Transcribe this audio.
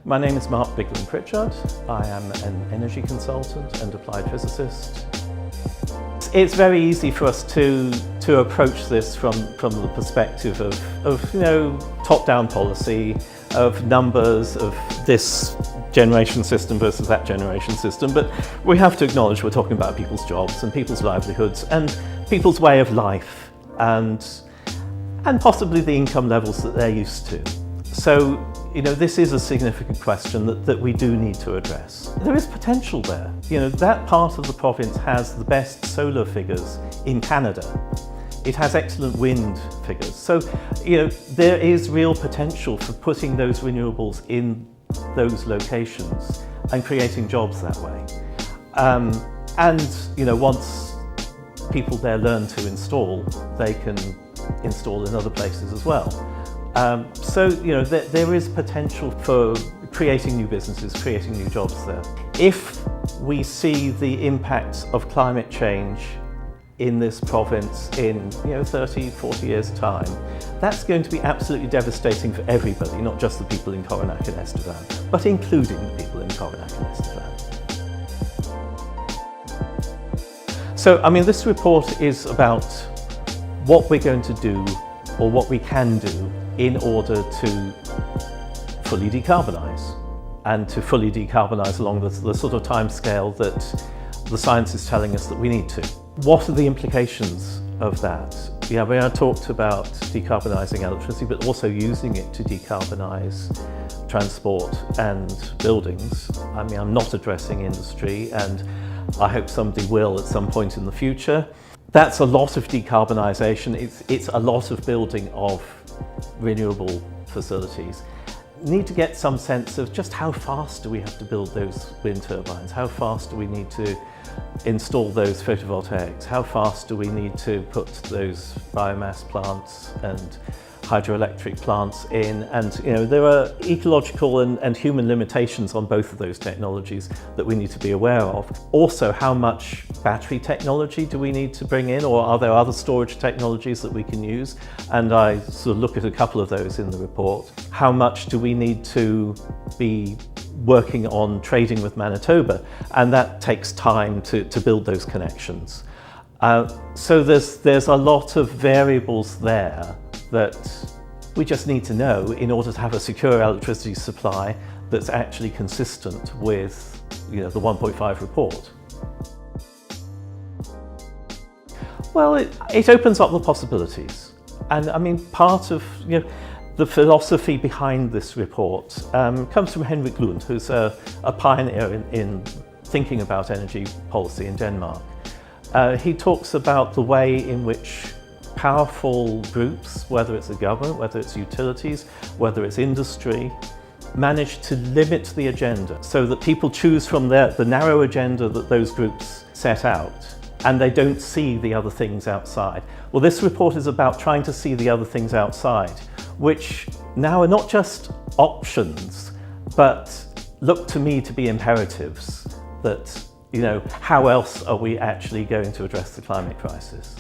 My name is Mark Bigland-Pritchard. I am an energy consultant and applied physicist. It's very easy for us to approach this from the perspective of top-down policy, of numbers, of this generation system versus that generation system, but we have to acknowledge we're talking about people's jobs and people's livelihoods and people's way of life and possibly the income levels that they're used to. So, this is a significant question that we do need to address. There is potential there. That part of the province has the best solar figures in Canada. It has excellent wind figures. So, there is real potential for putting those renewables in those locations and creating jobs that way. Once people there learn to install, they can install in other places as well. There is potential for creating new businesses, creating new jobs there. If we see the impact of climate change in this province in 30, 40 years' time, that's going to be absolutely devastating for everybody, not just the people in Coronach and Estevan, but including the people in Coronach and Estevan. So, this report is about what we're going to do, or what we can do, in order to fully decarbonise, and to fully decarbonise along the sort of timescale that the science is telling us that we need to. What are the implications of that? We talked about decarbonising electricity, but also using it to decarbonise transport and buildings. I'm not addressing industry, and I hope somebody will at some point in the future. That's a lot of decarbonisation. It's a lot of building of renewable facilities. Need to get some sense of just how fast do we have to build those wind turbines? How fast do we need to install those photovoltaics? How fast do we need to put those biomass plants and hydroelectric plants in? And there are ecological and human limitations on both of those technologies that we need to be aware of. Also, how much battery technology do we need to bring in, or are there other storage technologies that we can use? And I sort of look at a couple of those in the report. How much do we need to be working on trading with Manitoba? And that takes time to build those connections. So there's a lot of variables there that we just need to know in order to have a secure electricity supply that's actually consistent with the 1.5 report. Well, it opens up the possibilities. And part of the philosophy behind this report comes from Henrik Lund, who's a pioneer in thinking about energy policy in Denmark. He talks about the way in which powerful groups, whether it's the government, whether it's utilities, whether it's industry, manage to limit the agenda so that people choose from the narrow agenda that those groups set out, and they don't see the other things outside. Well, this report is about trying to see the other things outside, which now are not just options, but look to me to be imperatives that, how else are we actually going to address the climate crisis?